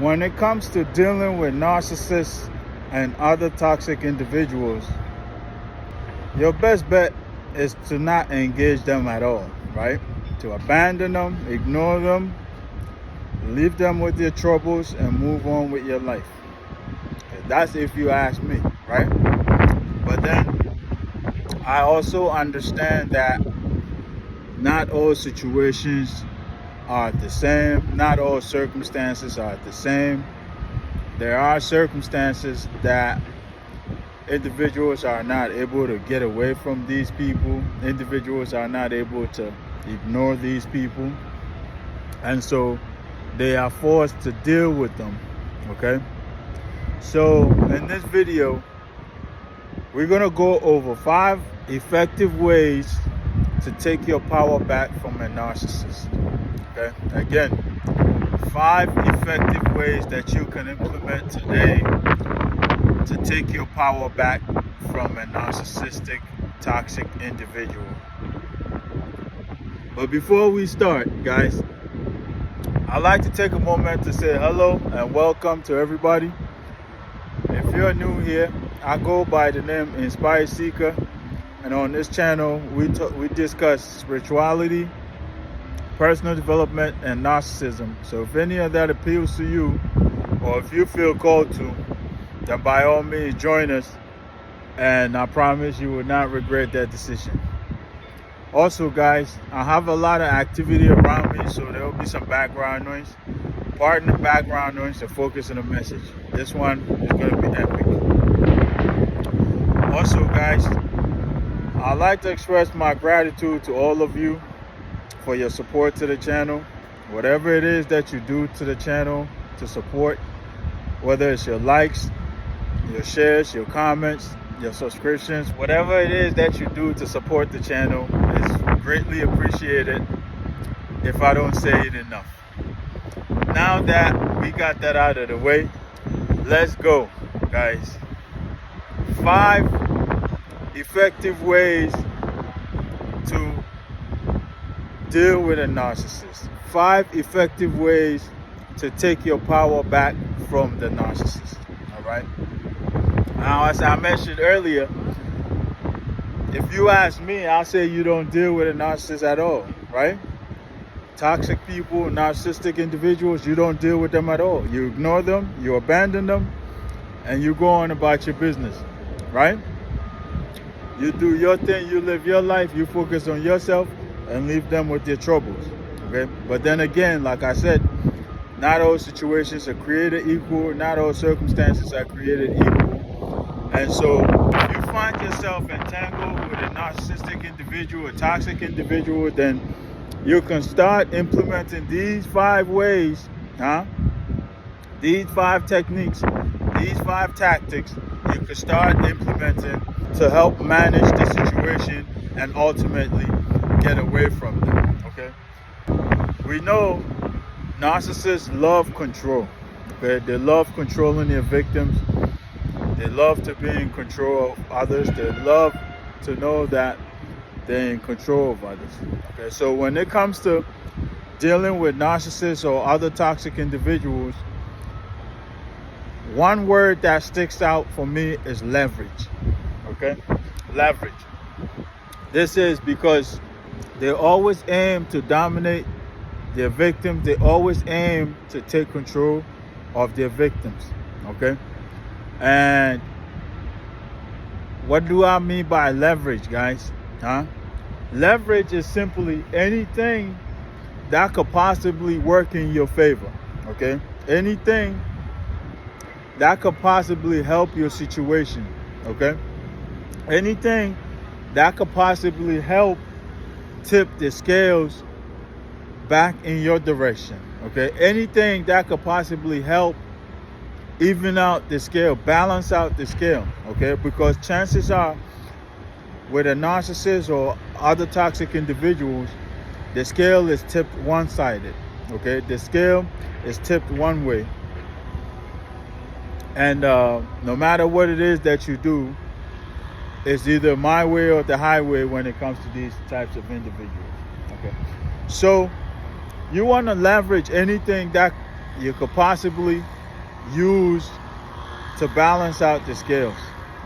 when it comes to dealing with narcissists and other toxic individuals, your best bet is to not engage them at all, right? To abandon them, ignore them, leave them with their troubles, and move on with your life. That's if you ask me, right? But then I also understand that not all situations are the same. Not all circumstances are the same. There are circumstances that individuals are not able to get away from these people. Individuals are not able to ignore these people. And so they are forced to deal with them, okay? So in this video, we're gonna go over 5 effective ways to take your power back from a narcissist, okay? Again, 5 effective ways that you can implement today to take your power back from a narcissistic, toxic individual. But before we start, guys, I'd like to take a moment to say hello and welcome to everybody. If you're new here, I go by the name Inspired Seeker, and on this channel we discuss spirituality, personal development, and narcissism. So if any of that appeals to you, or if you feel called to, then by all means join us, and I promise you will not regret that decision. Also, guys, I have a lot of activity around me, so there will be some background noise. Pardon the background noise and focus on the message. This one is going to be epic. Also, guys, I'd like to express my gratitude to all of you for your support to the channel. Whatever it is that you do to the channel to support, whether it's your likes, your shares, your comments, your subscriptions, whatever it is that you do to support the channel is greatly appreciated, if I don't say it enough. Now that we got that out of the way, let's go, guys. 5 effective ways to deal with a narcissist. 5 effective ways to take your power back from the narcissist. All right. Now, as I mentioned earlier, if you ask me, I'll say you don't deal with a narcissist at all, right? Toxic people, narcissistic individuals, you don't deal with them at all. You ignore them, you abandon them, and you go on about your business, right? You do your thing, you live your life, you focus on yourself, and leave them with their troubles, okay? But then again, like I said, not all situations are created equal, not all circumstances are created equal. And so if you find yourself entangled with a narcissistic individual, a toxic individual, then you can start implementing these 5 ways, these 5 techniques, these 5 tactics you can start implementing to help manage the situation and ultimately get away from them, okay? We know narcissists love control, okay? They love controlling their victims. They love to be in control of others. They love to know that they're in control of others. Okay, so when it comes to dealing with narcissists or other toxic individuals, one word that sticks out for me is leverage. Okay, leverage. This is because they always aim to dominate their victims. They always aim to take control of their victims. Okay. And what do I mean by leverage, guys? Leverage is simply anything that could possibly work in your favor, okay? Anything that could possibly help your situation, okay? Anything that could possibly help tip the scales back in your direction, okay? Anything that could possibly help even out the scale, balance out the scale, okay? Because chances are with a narcissist or other toxic individuals, the scale is tipped one-sided, okay? The scale is tipped one way. And no matter what it is that you do, it's either my way or the highway when it comes to these types of individuals, okay? So you want to leverage anything that you could possibly use to balance out the scales,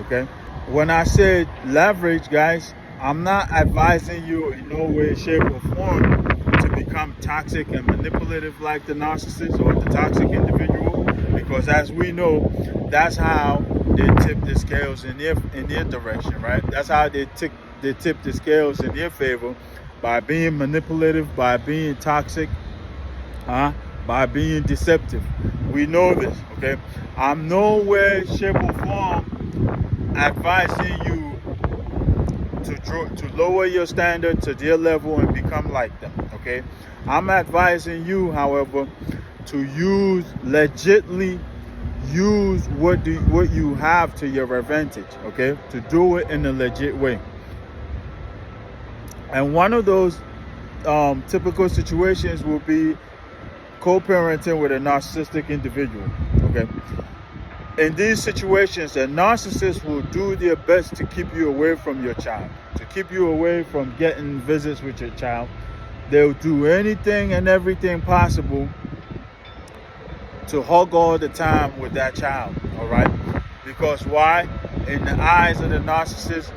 okay? When I said leverage, guys, I'm not advising you in no way, shape, or form to become toxic and manipulative like the narcissist or the toxic individual, because as we know, that's how they tip the scales in their direction, right? That's how they tip the scales in their favor, by being manipulative, by being toxic, by being deceptive. We know this, okay? I'm no way, shape, or form advising you to lower your standard to their level and become like them, okay? I'm advising you, however, to legitly use what you have to your advantage, okay? To do it in a legit way. And one of those typical situations will be co-parenting with a narcissistic individual, okay? In these situations, a narcissist will do their best to keep you away from your child, to keep you away from getting visits with your child. They'll do anything and everything possible to hug all the time with that child, all right? Because why? In the eyes of the narcissist,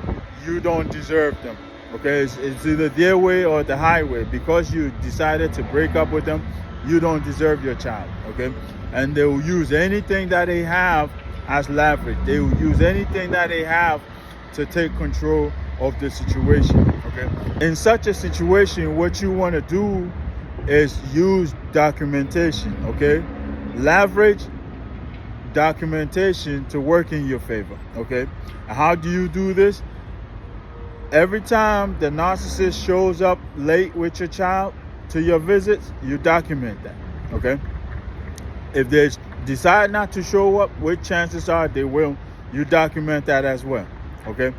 you don't deserve them, okay? It's either their way or the highway. Because you decided to break up with them, you don't deserve your child, okay? And they will use anything that they have as leverage. They will use anything that they have to take control of the situation, okay? In such a situation, what you want to do is use documentation, okay? Leverage documentation to work in your favor, okay? How do you do this? Every time the narcissist shows up late with your child to your visits, you document that, okay? If they decide not to show up, which chances are they will, you document that as well, okay?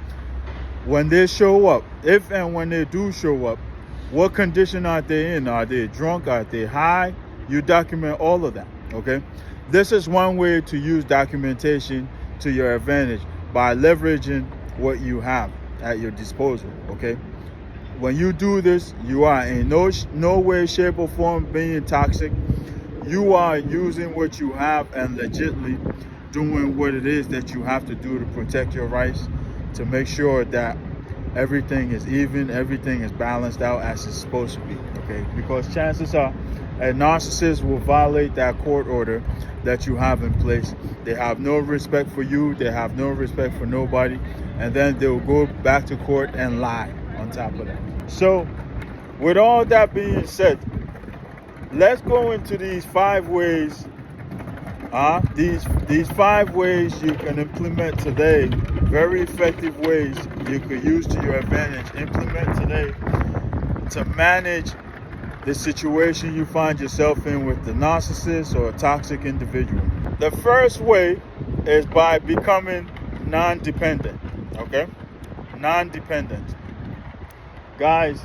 When they show up, if and when they do show up, what condition are they in? Are they drunk? Are they high? You document all of that, okay? This is one way to use documentation to your advantage, by leveraging what you have at your disposal, okay? When you do this, you are in no way, shape, or form being toxic. You are using what you have and legitimately doing what it is that you have to do to protect your rights, to make sure that everything is even, everything is balanced out as it's supposed to be, okay? Because chances are a narcissist will violate that court order that you have in place. They have no respect for you, they have no respect for nobody, and then they'll go back to court and lie on top of that. So with all that being said, let's go into these 5 ways, these 5 ways you can implement today, very effective ways you could use to your advantage, implement today to manage the situation you find yourself in with the narcissist or a toxic individual. The first way is by becoming non-dependent, okay? Non-dependent. Guys,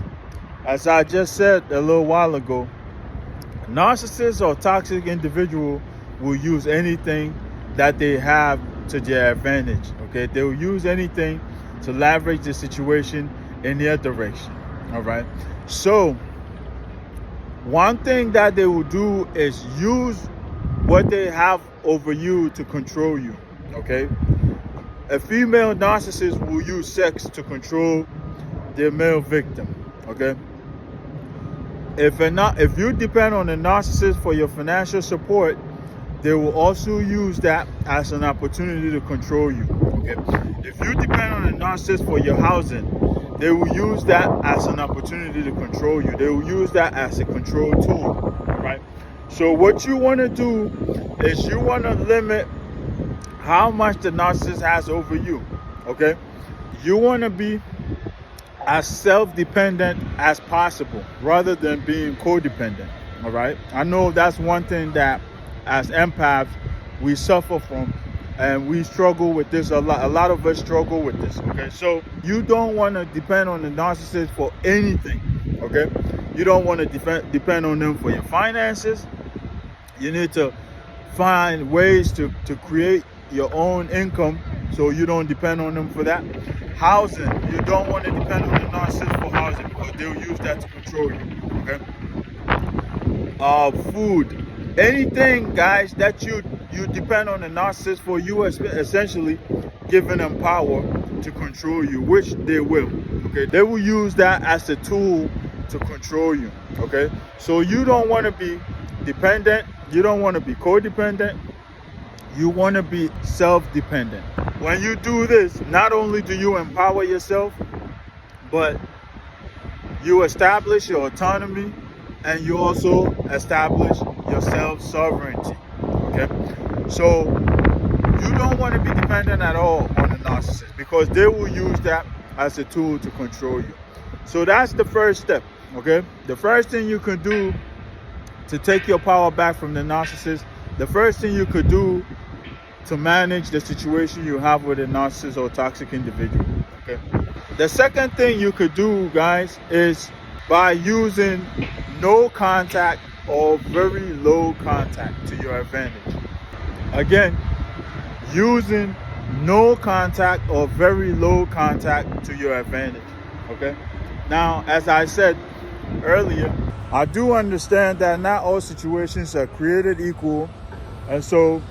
as I just said a little while ago, narcissists or toxic individual will use anything that they have to their advantage, okay? They will use anything to leverage the situation in their direction, all right? So one thing that they will do is use what they have over you to control you, okay? A female narcissist will use sex to control their male victim, okay? If you depend on a narcissist for your financial support, they will also use that as an opportunity to control you, okay? If you depend on a narcissist for your housing, they will use that as an opportunity to control you. They will use that as a control tool, right? So what you want to do is you want to limit how much the narcissist has over you, okay? You want to be as self-dependent as possible rather than being codependent, all right? I know that's one thing that as empaths we suffer from, and we struggle with this a lot. A lot of us struggle with this, okay? So you don't want to depend on the narcissist for anything, okay? You don't want to depend on them for your finances. You need to find ways to create your own income so you don't depend on them for that. Housing, you don't want to depend on the narcissist for housing because they'll use that to control you, okay? Food, Anything, guys, that you depend on the narcissist for, you are essentially giving them power to control you, which they will. Okay, they will use that as a tool to control you. Okay, so you don't want to be dependent. You don't want to be codependent. You want to be self-dependent. When you do this, not only do you empower yourself, but you establish your autonomy, and you also establish your self-sovereignty. Okay, so you don't want to be dependent at all on the narcissist, because they will use that as a tool to control you. So that's the first step. Okay, the first thing you can do to take your power back from the narcissist, the first thing you could do to manage the situation you have with a narcissist or toxic individual. Okay, the second thing you could do, guys, is by using no contact or very low contact to your advantage. Again, using no contact or very low contact to your advantage. Okay, now, as I said earlier, I do understand that not all situations are created equal, and so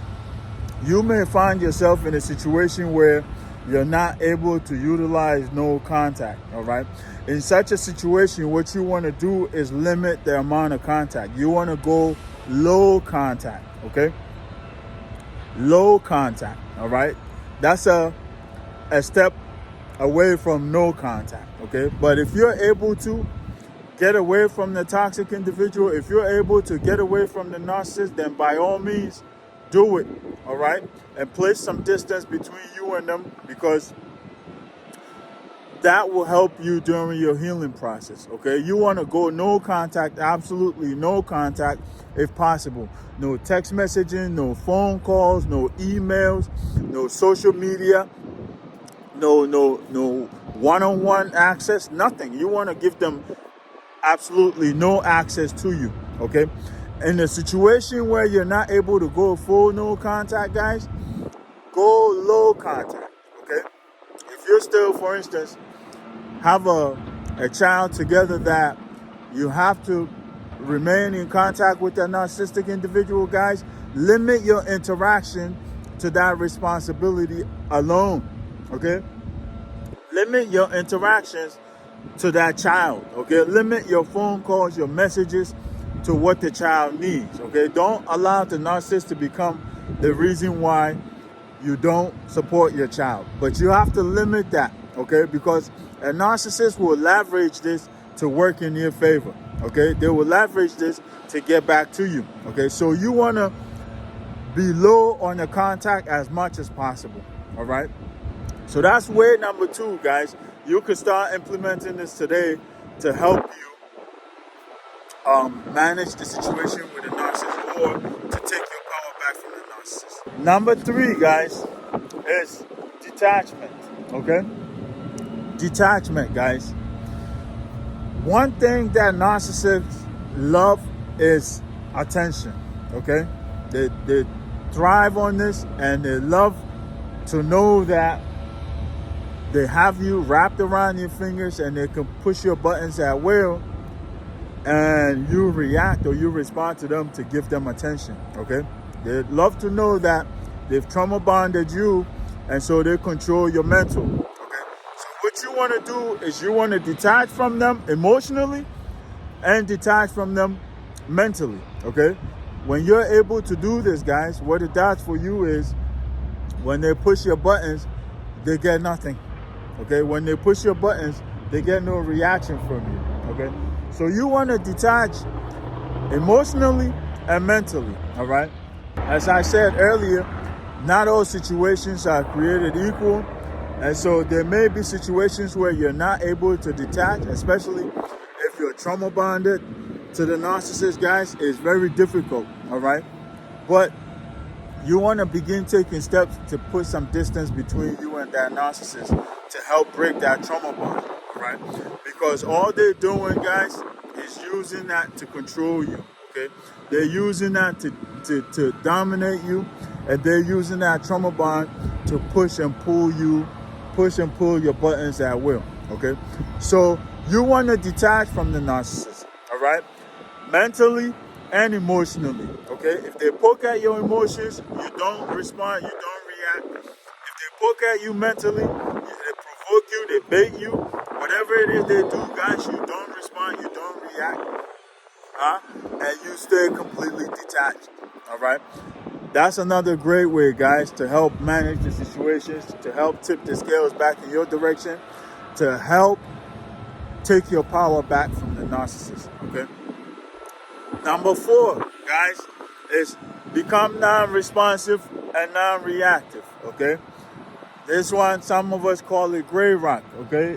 you may find yourself in a situation where you're not able to utilize no contact. All right, in such a situation, what you want to do is limit the amount of contact. You want to go low contact. Okay, low contact. All right, that's a step away from no contact. Okay, but if you're able to get away from the toxic individual, if you're able to get away from the narcissist, then by all means do it. All right, and place some distance between you and them, because that will help you during your healing process. Okay, you want to go no contact, absolutely no contact if possible. No text messaging, no phone calls, no emails, no social media, no one-on-one access, nothing. You want to give them absolutely no access to you. Okay, in a situation where you're not able to go full no contact, guys, go low contact. Okay, if you're still, for instance, have a child together that you have to remain in contact with that narcissistic individual, guys, limit your interaction to that responsibility alone. Okay, limit your interactions to that child. Okay, limit your phone calls, your messages to what the child needs. Okay, don't allow the narcissist to become the reason why you don't support your child, but you have to limit that. Okay, because a narcissist will leverage this to work in your favor. Okay, they will leverage this to get back to you. Okay, so you want to be low on the contact as much as possible. All right, so that's way number 2, guys. You can start implementing this today to help you manage the situation with a narcissist, or to take your power back from the narcissist. Number 3, guys, is detachment. Okay, detachment, guys. One thing that narcissists love is attention. Okay, they thrive on this, and they love to know that they have you wrapped around your fingers, and they can push your buttons at will, and you react or you respond to them to give them attention. Okay, they love to know that they've trauma bonded you, and so they control your mental. Okay, so what you want to do is you want to detach from them emotionally and detach from them mentally. Okay, when you're able to do this, guys, what it does for you is when they push your buttons, they get nothing. Okay, when they push your buttons, they get no reaction from you. Okay, so you want to detach emotionally and mentally. All right, as I said earlier, not all situations are created equal, and so there may be situations where you're not able to detach, especially if you're trauma bonded to the narcissist, guys. It's very difficult. All right, but you want to begin taking steps to put some distance between you and that narcissist to help break that trauma bond. All right, because all they're doing, guys, is using that to control you. Okay, they're using that to dominate you, and they're using that trauma bond to push and pull your buttons at will. Okay, so you want to detach from the narcissist. All right, mentally and emotionally. Okay, if they poke at your emotions, you don't respond, you don't react. If they poke at you mentally, they provoke you, they bait you, whatever it is they do, guys, you don't respond, you don't react, and you stay completely detached. All right. That's another great way, guys, to help manage the situations, to help tip the scales back in your direction, to help take your power back from the narcissist. Okay. Number 4, guys, is become non-responsive and non-reactive. Okay. This one, some of us call it gray rock. Okay.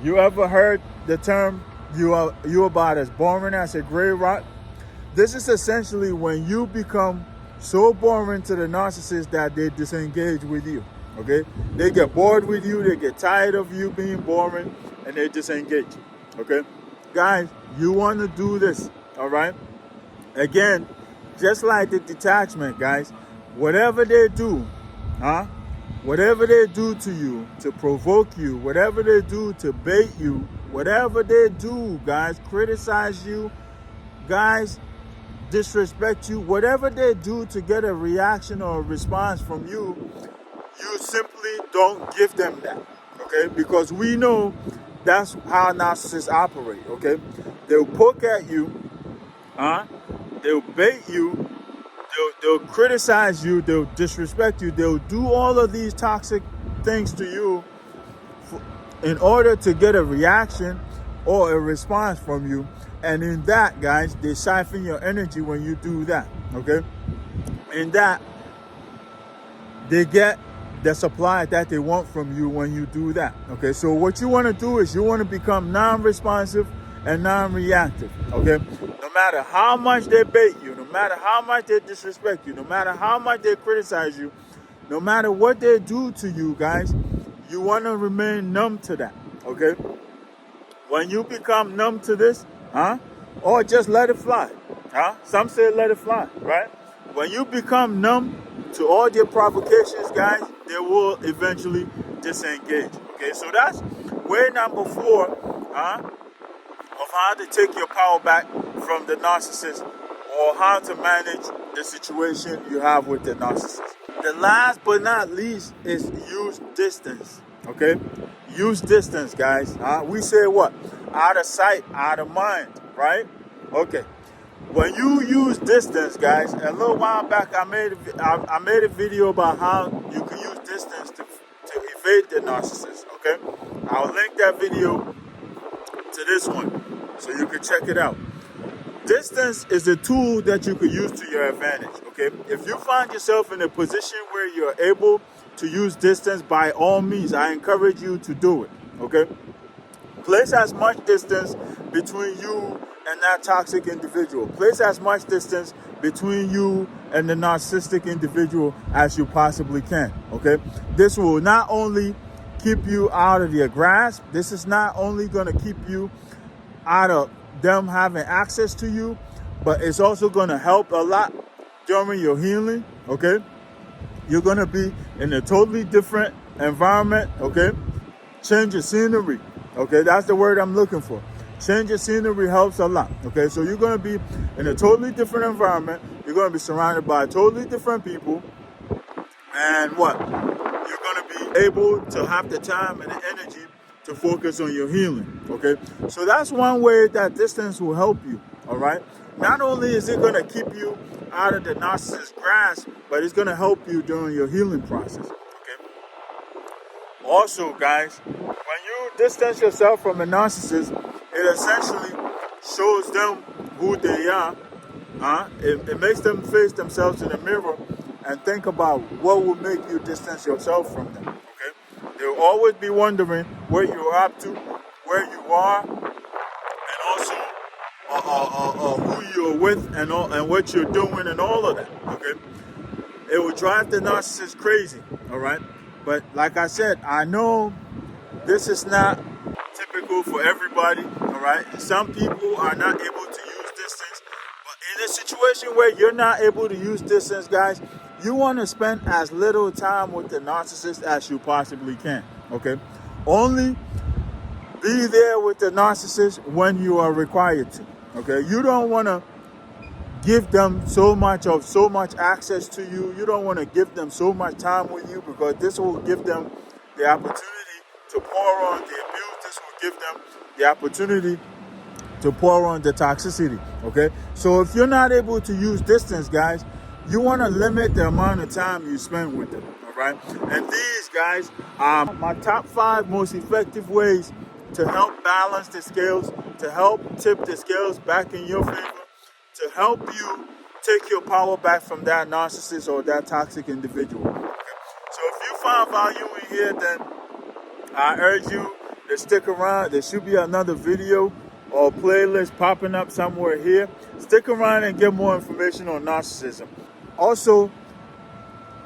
You ever heard the term you about as boring as a gray rock? This is essentially when you become so boring to the narcissist that they disengage with you. Okay? They get bored with you, they get tired of you being boring, and they disengage. Okay? Guys, you want to do this, all right? Again, just like the detachment, guys, whatever they do, whatever they do to you to provoke you, whatever they do to bait you, whatever they do, guys, criticize you, guys, disrespect you, whatever they do to get a reaction or a response from you, you simply don't give them that, okay? Because we know that's how narcissists operate, okay? They'll poke at you, they'll bait you, they'll criticize you, they'll disrespect you, they'll do all of these toxic things to you in order to get a reaction or a response from you. And in that, guys, they siphon your energy when you do that, okay? In that, they get the supply that they want from you when you do that, okay? So what you want to do is you want to become non-responsive and non-reactive, okay? No matter how much they bait you, no matter how much they disrespect you, no matter how much they criticize you, no matter what they do to you, guys, you want to remain numb to that, okay? When you become numb to this, or just let it fly, some say let it fly, right? When you become numb to all their provocations, guys, they will eventually disengage, okay? So that's way number 4, of how to take your power back from the narcissist, or how to manage the situation you have with the narcissist. The last but not least is use distance, okay? Use distance, guys. We say what? Out of sight, out of mind, right? Okay. When you use distance, guys, a little while back I made a video about how you can use distance to evade the narcissist, okay? I'll link that video to this one so you can check it out. Distance is a tool that you could use to your advantage, okay? If you find yourself in a position where you're able to use distance, by all means, I encourage you to do it, okay? Place as much distance between you and that toxic individual. Place as much distance between you and the narcissistic individual as you possibly can, okay? This will not only keep you out of their grasp, this is not only going to keep you out of them having access to you, but it's also going to help a lot during your healing, okay? You're going to be in a totally different environment, okay? Change your scenery, okay? That's the word I'm looking for. Change your scenery helps a lot, okay? So you're going to be in a totally different environment. You're going to be surrounded by totally different people. And what? You're going to be able to have the time and the energy to focus on your healing, okay? So that's one way that distance will help you, all right? Not only is it going to keep you out of the narcissist's grasp, but it's going to help you during your healing process, okay? Also, guys, when you distance yourself from a narcissist, it essentially shows them who they are. It makes them face themselves in the mirror and think about what will make you distance yourself from them, okay? They'll always be wondering what you're up to, where you are, and also who you're with and what you're doing and all of that, okay? It will drive the narcissist crazy, all right? But like I said, I know this is not typical for everybody, all right? Some people are not able to use distance, but in a situation where you're not able to use distance, guys, you want to spend as little time with the narcissist as you possibly can, okay? Only be there with the narcissist when you are required to, okay? You don't want to give them so much access to you. You don't want to give them so much time with you, because this will give them the opportunity to pour on the abuse. This will give them the opportunity to pour on the toxicity. Okay, so if you're not able to use distance, guys, you want to limit the amount of time you spend with them. All right, and these guys are my top 5 most effective ways to help balance the scales, to help tip the scales back in your favor, to help you take your power back from that narcissist or that toxic individual. Okay? So if you found value in here, then I urge you to stick around. There should be another video or playlist popping up somewhere here. Stick around and get more information on narcissism. Also,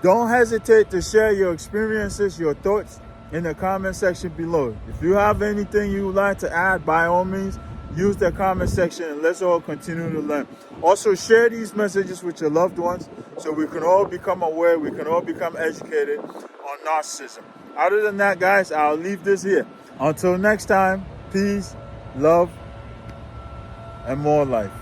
don't hesitate to share your experiences, your thoughts in the comment section below. If you have anything you would like to add, by all means, use the comment section and let's all continue to learn. Also, share these messages with your loved ones so we can all become aware, we can all become educated on narcissism. Other than that, guys, I'll leave this here. Until next time, peace, love, and more life.